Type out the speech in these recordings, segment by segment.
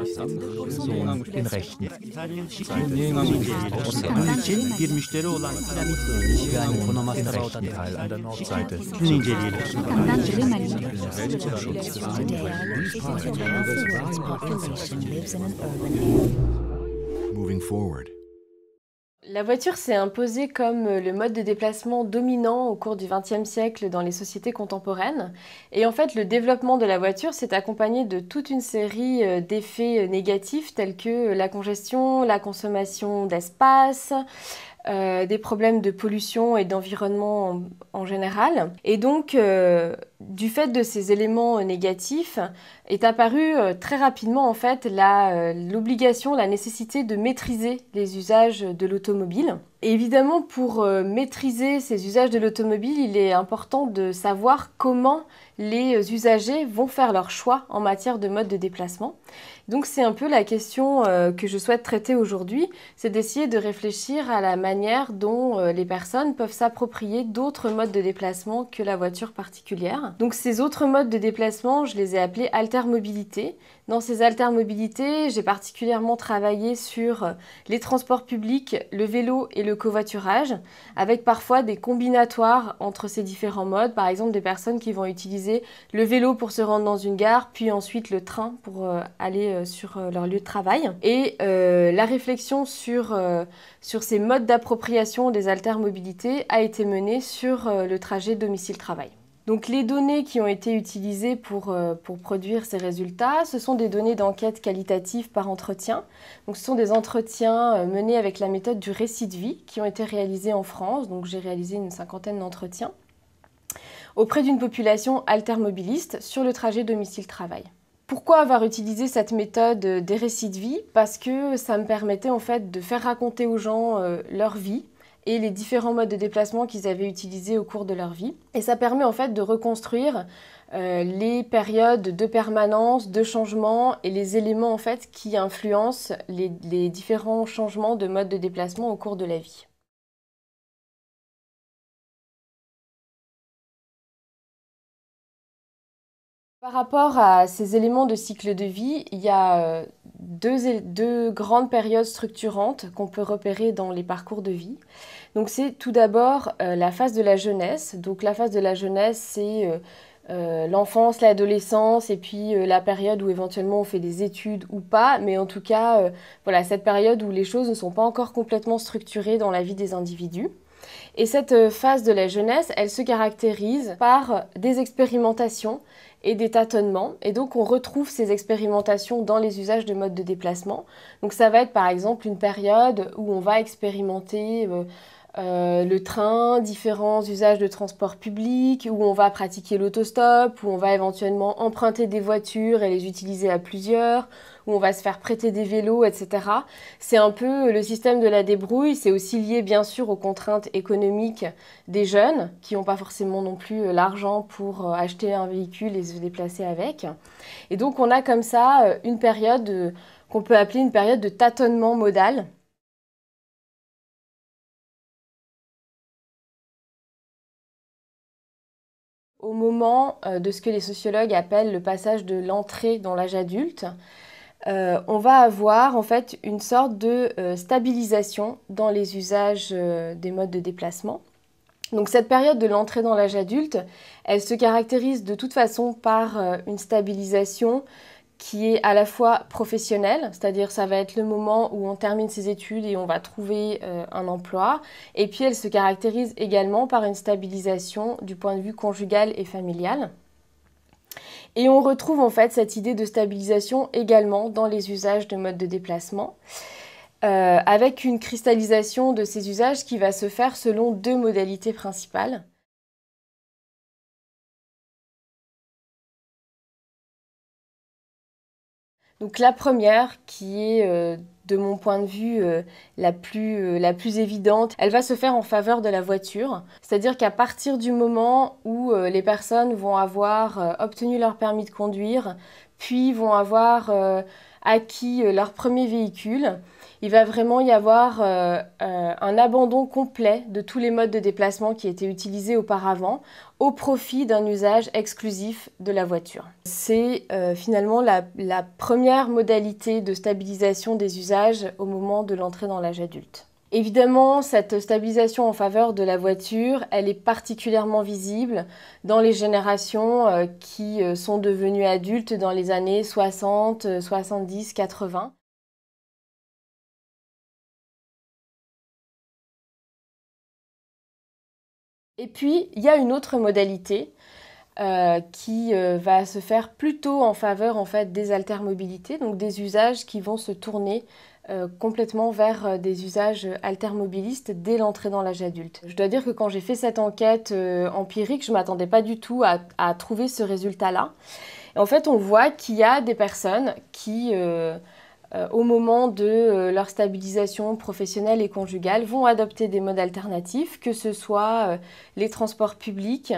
in Rechten. Bir müşteri olan Yani im rechten Teil an der Nordseite. Bunu inceleyelim. Moving forward. La voiture s'est imposée comme le mode de déplacement dominant au cours du XXe siècle dans les sociétés contemporaines. Et en fait, le développement de la voiture s'est accompagné de toute une série d'effets négatifs tels que la congestion, la consommation d'espace, des problèmes de pollution et d'environnement en général. Et donc, du fait de ces éléments négatifs, est apparue très rapidement en fait l'obligation, la nécessité de maîtriser les usages de l'automobile. Et évidemment, pour maîtriser ces usages de l'automobile, il est important de savoir comment les usagers vont faire leur choix en matière de mode de déplacement. Donc c'est un peu la question que je souhaite traiter aujourd'hui, c'est d'essayer de réfléchir à la manière dont les personnes peuvent s'approprier d'autres modes de déplacement que la voiture particulière. Donc ces autres modes de déplacement, je les ai appelés altermobilités. Dans ces altermobilités, j'ai particulièrement travaillé sur les transports publics, le vélo et le covoiturage, avec parfois des combinatoires entre ces différents modes, par exemple des personnes qui vont utiliser le vélo pour se rendre dans une gare, puis ensuite le train pour aller sur leur lieu de travail. Et la réflexion sur ces modes d'appropriation des altermobilités a été menée sur le trajet domicile-travail. Donc les données qui ont été utilisées pour produire ces résultats, ce sont des données d'enquête qualitative par entretien. Donc ce sont des entretiens menés avec la méthode du récit de vie qui ont été réalisés en France. Donc j'ai réalisé une 50aine d'entretiens auprès d'une population altermobiliste sur le trajet domicile-travail. Pourquoi avoir utilisé cette méthode des récits de vie? Parce que ça me permettait en fait de faire raconter aux gens leur vie et les différents modes de déplacement qu'ils avaient utilisés au cours de leur vie. Et ça permet en fait de reconstruire les périodes de permanence, de changement et les éléments en fait qui influencent les différents changements de mode de déplacement au cours de la vie. Par rapport à ces éléments de cycle de vie, il y a deux grandes périodes structurantes qu'on peut repérer dans les parcours de vie. Donc c'est tout d'abord la phase de la jeunesse. Donc la phase de la jeunesse, c'est l'enfance, l'adolescence et puis la période où éventuellement on fait des études ou pas. Mais en tout cas, voilà, cette période où les choses ne sont pas encore complètement structurées dans la vie des individus. Et cette phase de la jeunesse, elle se caractérise par des expérimentations et des tâtonnements. Et donc on retrouve ces expérimentations dans les usages de modes de déplacement. Donc ça va être par exemple une période où on va expérimenter le train, différents usages de transport public, où on va pratiquer l'autostop, où on va éventuellement emprunter des voitures et les utiliser à plusieurs, où on va se faire prêter des vélos, etc. C'est un peu le système de la débrouille. C'est aussi lié bien sûr aux contraintes économiques des jeunes qui n'ont pas forcément non plus l'argent pour acheter un véhicule et se déplacer avec. Et donc on a comme ça une période qu'on peut appeler une période de tâtonnement modal. Au moment de ce que les sociologues appellent le passage de l'entrée dans l'âge adulte, on va avoir en fait une sorte de stabilisation dans les usages des modes de déplacement. Donc cette période de l'entrée dans l'âge adulte, elle se caractérise de toute façon par une stabilisation qui est à la fois professionnelle, c'est-à-dire ça va être le moment où on termine ses études et on va trouver un emploi. Et puis elle se caractérise également par une stabilisation du point de vue conjugal et familial. Et on retrouve en fait cette idée de stabilisation également dans les usages de modes de déplacement, avec une cristallisation de ces usages qui va se faire selon deux modalités principales. Donc la première, qui est de mon point de vue la plus évidente, elle va se faire en faveur de la voiture. C'est-à-dire qu'à partir du moment où les personnes vont avoir obtenu leur permis de conduire, puis vont avoir acquis leur premier véhicule, il va vraiment y avoir un abandon complet de tous les modes de déplacement qui étaient utilisés auparavant au profit d'un usage exclusif de la voiture. C'est finalement la première modalité de stabilisation des usages au moment de l'entrée dans l'âge adulte. Évidemment, cette stabilisation en faveur de la voiture, elle est particulièrement visible dans les générations qui sont devenues adultes dans les années 60, 70, 80. Et puis, il y a une autre modalité qui va se faire plutôt en faveur en fait, des altermobilités, donc des usages qui vont se tourner complètement vers des usages altermobilistes dès l'entrée dans l'âge adulte. Je dois dire que quand j'ai fait cette enquête empirique, je ne m'attendais pas du tout à trouver ce résultat-là. Et en fait, on voit qu'il y a des personnes qui au moment de leur stabilisation professionnelle et conjugale, vont adopter des modes alternatifs, que ce soit les transports publics,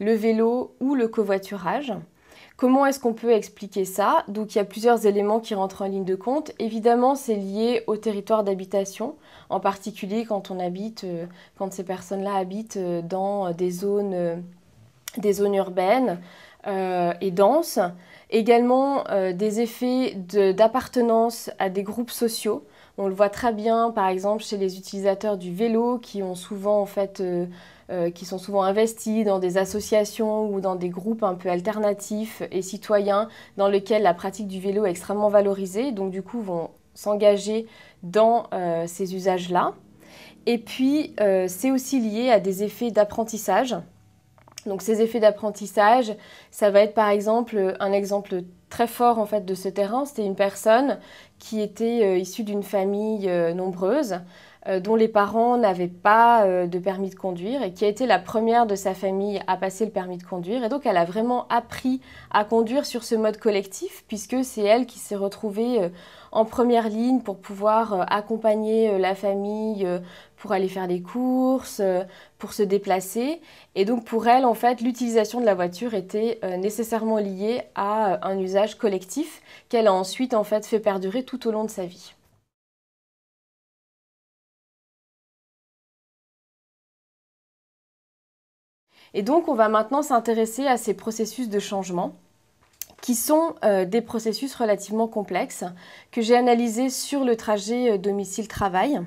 le vélo ou le covoiturage. Comment est-ce qu'on peut expliquer ça? Donc il y a plusieurs éléments qui rentrent en ligne de compte. Évidemment, c'est lié au territoire d'habitation, en particulier quand ces personnes-là habitent dans des zones urbaines et denses. Également des effets d'appartenance à des groupes sociaux. On le voit très bien par exemple chez les utilisateurs du vélo qui sont souvent investis dans des associations ou dans des groupes un peu alternatifs et citoyens dans lesquels la pratique du vélo est extrêmement valorisée, donc du coup vont s'engager dans ces usages-là. Et puis c'est aussi lié à des effets d'apprentissage. Donc ces effets d'apprentissage, ça va être par exemple un exemple très fort en fait de ce terrain. C'était une personne qui était issue d'une famille nombreuse, dont les parents n'avaient pas de permis de conduire et qui a été la première de sa famille à passer le permis de conduire. Et donc elle a vraiment appris à conduire sur ce mode collectif puisque c'est elle qui s'est retrouvée en première ligne pour pouvoir accompagner la famille pour aller faire des courses, pour se déplacer. Et donc pour elle, en fait, l'utilisation de la voiture était nécessairement liée à un usage collectif qu'elle a ensuite en fait perdurer tout au long de sa vie. Et donc on va maintenant s'intéresser à ces processus de changement qui sont des processus relativement complexes que j'ai analysés sur le trajet domicile-travail.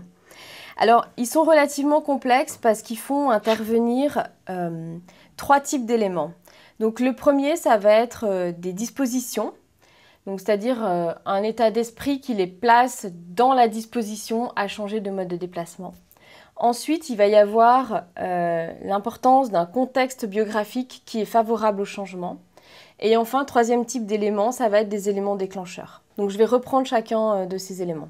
Alors, ils sont relativement complexes parce qu'ils font intervenir 3 types d'éléments. Donc, le premier, ça va être des dispositions, c'est-à-dire un état d'esprit qui les place dans la disposition à changer de mode de déplacement. Ensuite, il va y avoir l'importance d'un contexte biographique qui est favorable au changement. Et enfin, 3e type d'éléments, ça va être des éléments déclencheurs. Donc je vais reprendre chacun de ces éléments.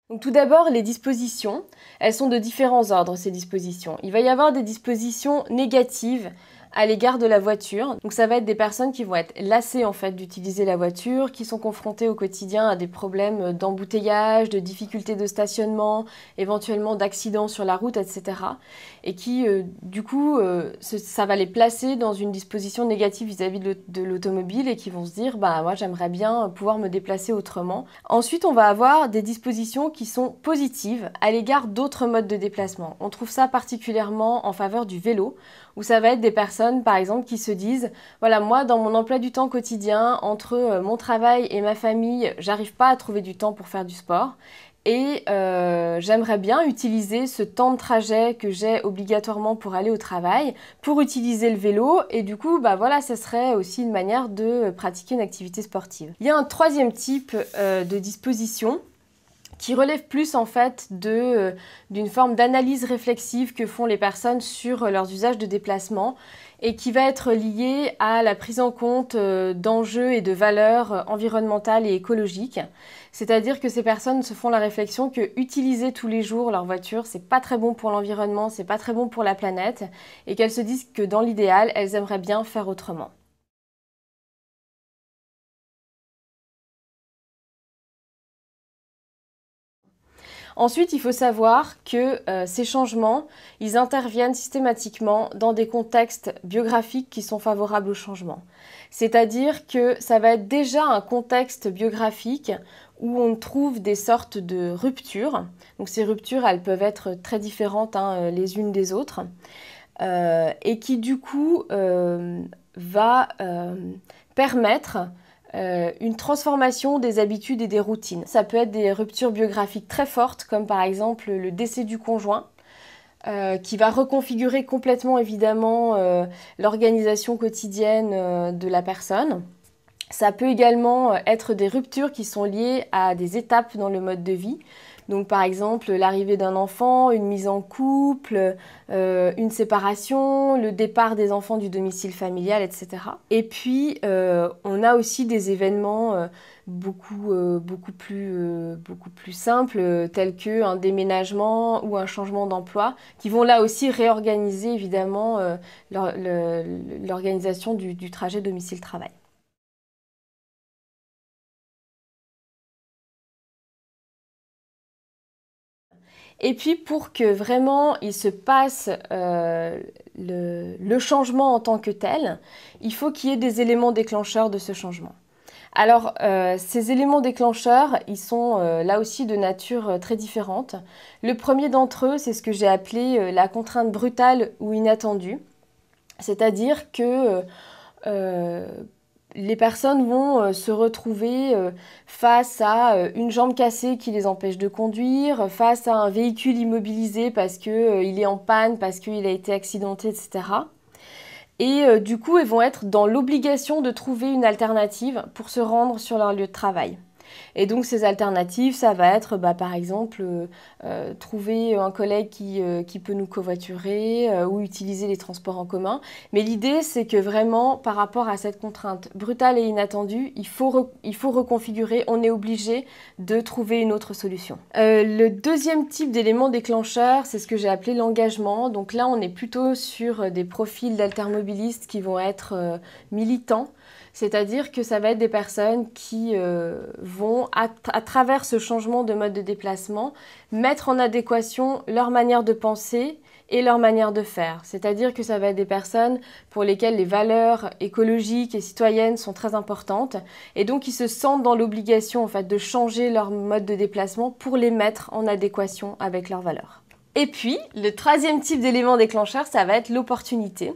Donc tout d'abord, les dispositions, elles sont de différents ordres, ces dispositions. Il va y avoir des dispositions négatives à l'égard de la voiture. Donc ça va être des personnes qui vont être lassées en fait d'utiliser la voiture, qui sont confrontées au quotidien à des problèmes d'embouteillage, de difficultés de stationnement, éventuellement d'accidents sur la route, etc. Et qui, du coup, ça va les placer dans une disposition négative vis-à-vis de l'automobile et qui vont se dire, bah moi j'aimerais bien pouvoir me déplacer autrement. Ensuite, on va avoir des dispositions qui sont positives à l'égard d'autres modes de déplacement. On trouve ça particulièrement en faveur du vélo, où ça va être des personnes, par exemple, qui se disent « Voilà, moi, dans mon emploi du temps quotidien, entre mon travail et ma famille, j'arrive pas à trouver du temps pour faire du sport. Et j'aimerais bien utiliser ce temps de trajet que j'ai obligatoirement pour aller au travail, pour utiliser le vélo. Et du coup, bah voilà, ça serait aussi une manière de pratiquer une activité sportive. » Il y a un 3e type de disposition qui relève plus en fait d'une forme d'analyse réflexive que font les personnes sur leurs usages de déplacement et qui va être liée à la prise en compte d'enjeux et de valeurs environnementales et écologiques. C'est-à-dire que ces personnes se font la réflexion que utiliser tous les jours leur voiture, c'est pas très bon pour l'environnement, c'est pas très bon pour la planète et qu'elles se disent que dans l'idéal, elles aimeraient bien faire autrement. Ensuite, il faut savoir que ces changements, ils interviennent systématiquement dans des contextes biographiques qui sont favorables au changement. C'est-à-dire que ça va être déjà un contexte biographique où on trouve des sortes de ruptures. Donc ces ruptures, elles peuvent être très différentes les unes des autres, et qui du coup va permettre une transformation des habitudes et des routines. Ça peut être des ruptures biographiques très fortes, comme par exemple le décès du conjoint, qui va reconfigurer complètement évidemment l'organisation quotidienne de la personne. Ça peut également être des ruptures qui sont liées à des étapes dans le mode de vie. Donc par exemple l'arrivée d'un enfant, une mise en couple, une séparation, le départ des enfants du domicile familial, etc. Et puis on a aussi des événements beaucoup plus simples, tels qu'un déménagement ou un changement d'emploi, qui vont là aussi réorganiser évidemment l'organisation du trajet domicile-travail. Et puis pour que vraiment il se passe le changement en tant que tel, il faut qu'il y ait des éléments déclencheurs de ce changement. Alors ces éléments déclencheurs, ils sont là aussi de nature très différente. Le premier d'entre eux, c'est ce que j'ai appelé la contrainte brutale ou inattendue. C'est-à-dire que les personnes vont se retrouver face à une jambe cassée qui les empêche de conduire, face à un véhicule immobilisé parce qu'il est en panne, parce qu'il a été accidenté, etc. Et du coup, elles vont être dans l'obligation de trouver une alternative pour se rendre sur leur lieu de travail. Et donc ces alternatives, ça va être par exemple trouver un collègue qui peut nous covoiturer ou utiliser les transports en commun. Mais l'idée, c'est que vraiment, par rapport à cette contrainte brutale et inattendue, il faut reconfigurer, on est obligé de trouver une autre solution. Le deuxième type d'élément déclencheur, c'est ce que j'ai appelé l'engagement. Donc là, on est plutôt sur des profils d'altermobilistes qui vont être militants. C'est-à-dire que ça va être des personnes qui vont, à travers ce changement de mode de déplacement, mettre en adéquation leur manière de penser et leur manière de faire. C'est-à-dire que ça va être des personnes pour lesquelles les valeurs écologiques et citoyennes sont très importantes et donc ils se sentent dans l'obligation en fait, de changer leur mode de déplacement pour les mettre en adéquation avec leurs valeurs. Et puis, le troisième type d'élément déclencheur, ça va être l'opportunité.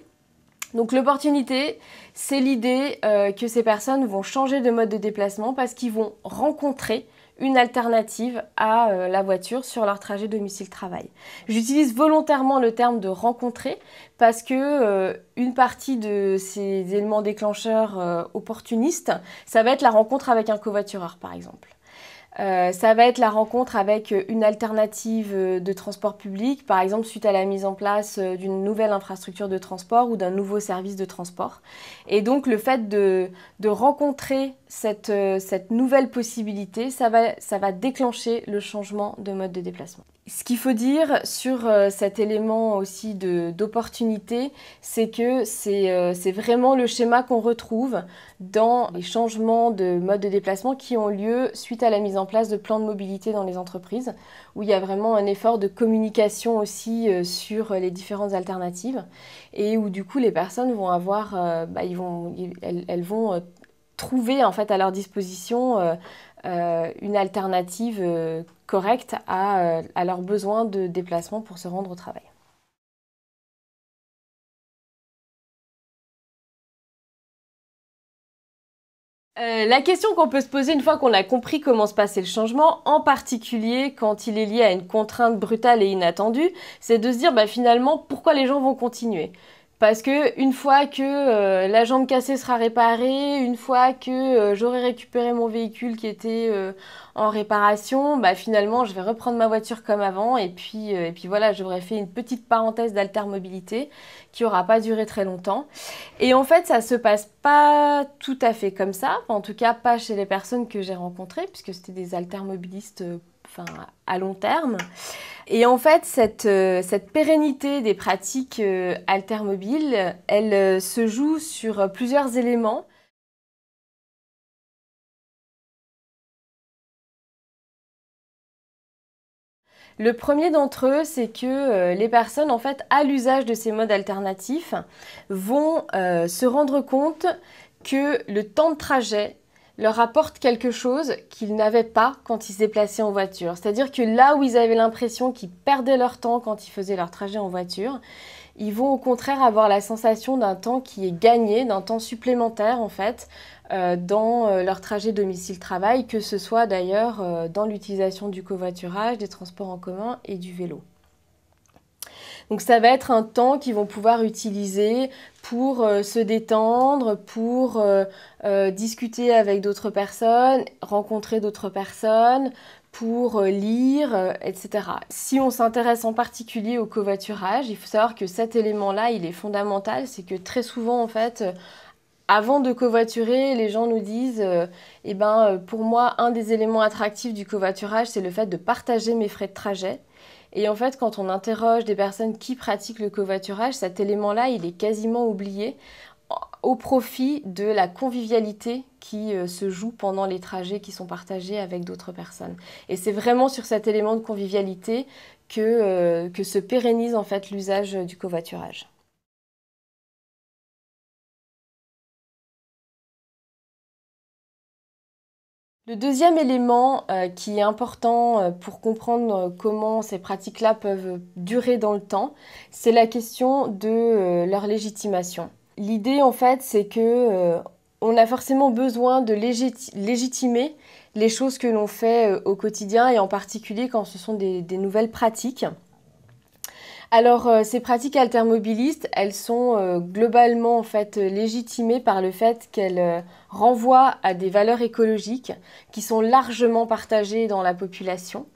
Donc l'opportunité, c'est l'idée que ces personnes vont changer de mode de déplacement parce qu'ils vont rencontrer une alternative à la voiture sur leur trajet domicile-travail. J'utilise volontairement le terme de rencontrer parce que une partie de ces éléments déclencheurs opportunistes, ça va être la rencontre avec un covoitureur par exemple. Ça va être la rencontre avec une alternative de transport public, par exemple suite à la mise en place d'une nouvelle infrastructure de transport ou d'un nouveau service de transport. Et donc le fait de rencontrer cette nouvelle possibilité, ça va déclencher le changement de mode de déplacement. Ce qu'il faut dire sur cet élément aussi d'opportunité, c'est que c'est vraiment le schéma qu'on retrouve dans les changements de mode de déplacement qui ont lieu suite à la mise en place de plans de mobilité dans les entreprises, où il y a vraiment un effort de communication aussi sur les différentes alternatives et où du coup les personnes vont avoir, elles vont trouver en fait à leur disposition une alternative correcte à leurs besoins de déplacement pour se rendre au travail. La question qu'on peut se poser une fois qu'on a compris comment se passait le changement, en particulier quand il est lié à une contrainte brutale et inattendue, c'est de se dire finalement pourquoi les gens vont continuer. Parce que une fois que la jambe cassée sera réparée, une fois que j'aurai récupéré mon véhicule qui était en réparation, finalement je vais reprendre ma voiture comme avant et puis voilà, j'aurais fait une petite parenthèse d'altermobilité qui n'aura pas duré très longtemps. Et en fait, ça se passe pas tout à fait comme ça, en tout cas pas chez les personnes que j'ai rencontrées, puisque c'était des altermobilistes à long terme. Et en fait, cette pérennité des pratiques altermobiles, elle se joue sur plusieurs éléments. Le premier d'entre eux, c'est que les personnes, en fait, à l'usage de ces modes alternatifs, vont se rendre compte que le temps de trajet leur apporte quelque chose qu'ils n'avaient pas quand ils se déplaçaient en voiture. C'est-à-dire que là où ils avaient l'impression qu'ils perdaient leur temps quand ils faisaient leur trajet en voiture, ils vont au contraire avoir la sensation d'un temps qui est gagné, d'un temps supplémentaire en fait, dans leur trajet domicile-travail, que ce soit d'ailleurs dans l'utilisation du covoiturage, des transports en commun et du vélo. Donc ça va être un temps qu'ils vont pouvoir utiliser pour se détendre, pour discuter avec d'autres personnes, rencontrer d'autres personnes, pour lire, etc. Si on s'intéresse en particulier au covoiturage, il faut savoir que cet élément-là, il est fondamental. C'est que très souvent, en fait, avant de covoiturer, les gens nous disent pour moi, un des éléments attractifs du covoiturage, c'est le fait de partager mes frais de trajet. Et en fait, quand on interroge des personnes qui pratiquent le covoiturage, cet élément-là, il est quasiment oublié au profit de la convivialité qui se joue pendant les trajets qui sont partagés avec d'autres personnes. Et c'est vraiment sur cet élément de convivialité que se pérennise en fait l'usage du covoiturage. Le deuxième élément qui est important pour comprendre comment ces pratiques-là peuvent durer dans le temps, c'est la question de leur légitimation. L'idée, en fait, c'est que on a forcément besoin de légitimer les choses que l'on fait au quotidien et en particulier quand ce sont des nouvelles pratiques. Alors, ces pratiques altermobilistes, elles sont globalement en fait légitimées par le fait qu'elles renvoient à des valeurs écologiques qui sont largement partagées dans la population.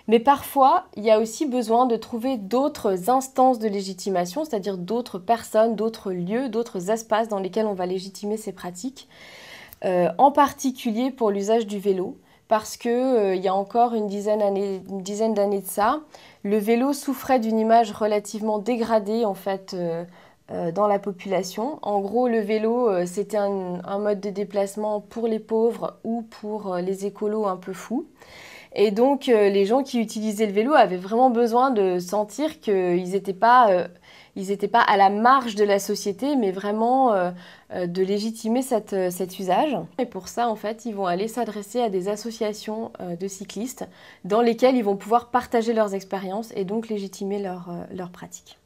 Mais parfois, il y a aussi besoin de trouver d'autres instances de légitimation, c'est-à-dire d'autres personnes, d'autres lieux, d'autres espaces dans lesquels on va légitimer ces pratiques, en particulier pour l'usage du vélo. Parce qu'il y a encore une dizaine d'années de ça, le vélo souffrait d'une image relativement dégradée en fait, dans la population. En gros, le vélo, c'était un mode de déplacement pour les pauvres ou pour les écolos un peu fous. Et donc, les gens qui utilisaient le vélo avaient vraiment besoin de sentir qu'ils n'étaient pas à la marge de la société, mais vraiment de légitimer cet usage. Et pour ça, en fait, ils vont aller s'adresser à des associations de cyclistes dans lesquelles ils vont pouvoir partager leurs expériences et donc légitimer leurs pratiques.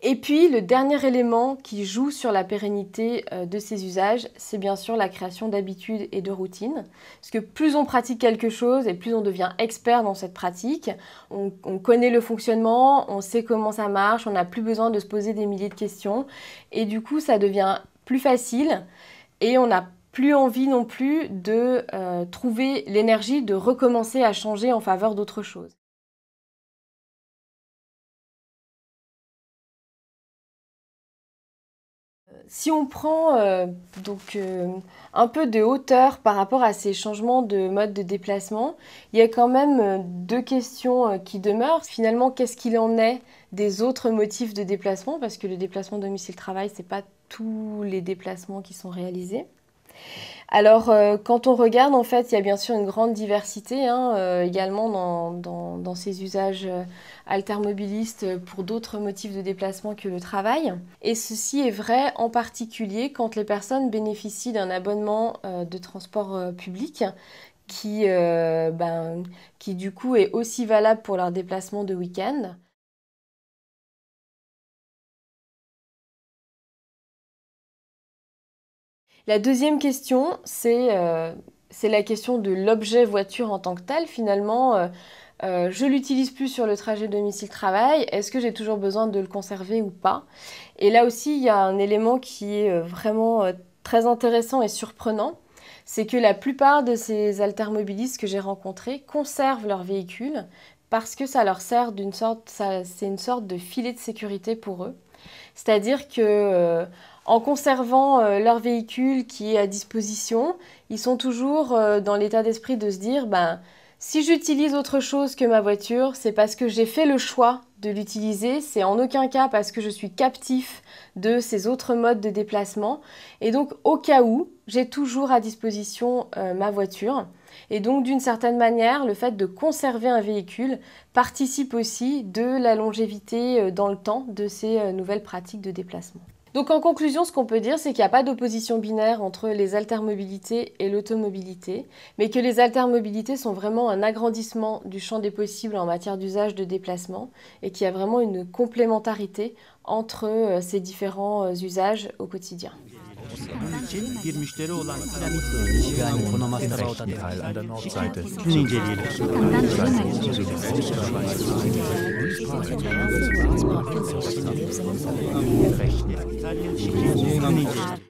Et puis, le dernier élément qui joue sur la pérennité de ces usages, c'est bien sûr la création d'habitudes et de routines. Parce que plus on pratique quelque chose et plus on devient expert dans cette pratique, on connaît le fonctionnement, on sait comment ça marche, on n'a plus besoin de se poser des milliers de questions. Et du coup, ça devient plus facile et on n'a plus envie non plus de trouver l'énergie de recommencer à changer en faveur d'autre chose. Si on prend un peu de hauteur par rapport à ces changements de mode de déplacement, il y a quand même deux questions qui demeurent. Finalement, qu'est-ce qu'il en est des autres motifs de déplacement? Parce que le déplacement domicile-travail, ce n'est pas tous les déplacements qui sont réalisés. Alors, quand on regarde, en fait, il y a bien sûr une grande diversité également dans ces usages altermobilistes pour d'autres motifs de déplacement que le travail. Et ceci est vrai en particulier quand les personnes bénéficient d'un abonnement de transport public qui du coup est aussi valable pour leurs déplacements de week-end. La deuxième question, c'est la question de l'objet voiture en tant que tel. Finalement, je l'utilise plus sur le trajet domicile-travail. Est-ce que j'ai toujours besoin de le conserver ou pas? Et là aussi, il y a un élément qui est vraiment très intéressant et surprenant. C'est que la plupart de ces altermobilistes que j'ai rencontrés conservent leur véhicule parce que ça leur sert c'est une sorte de filet de sécurité pour eux. C'est-à-dire que en conservant leur véhicule qui est à disposition, ils sont toujours dans l'état d'esprit de se dire Si j'utilise autre chose que ma voiture, c'est parce que j'ai fait le choix de l'utiliser, c'est en aucun cas parce que je suis captif de ces autres modes de déplacement. Et donc, au cas où, j'ai toujours à disposition ma voiture. Et donc, d'une certaine manière, le fait de conserver un véhicule participe aussi de la longévité dans le temps de ces nouvelles pratiques de déplacement. Donc en conclusion, ce qu'on peut dire, c'est qu'il n'y a pas d'opposition binaire entre les altermobilités et l'automobilité, mais que les altermobilités sont vraiment un agrandissement du champ des possibles en matière d'usage de déplacement et qu'il y a vraiment une complémentarité entre ces différents usages au quotidien. Bunun için bir müşteri olan piramit Yani Konomastra Teil an der Nordseite. Bunu inceleyelim. Rechnen. Bunu inceleyelim.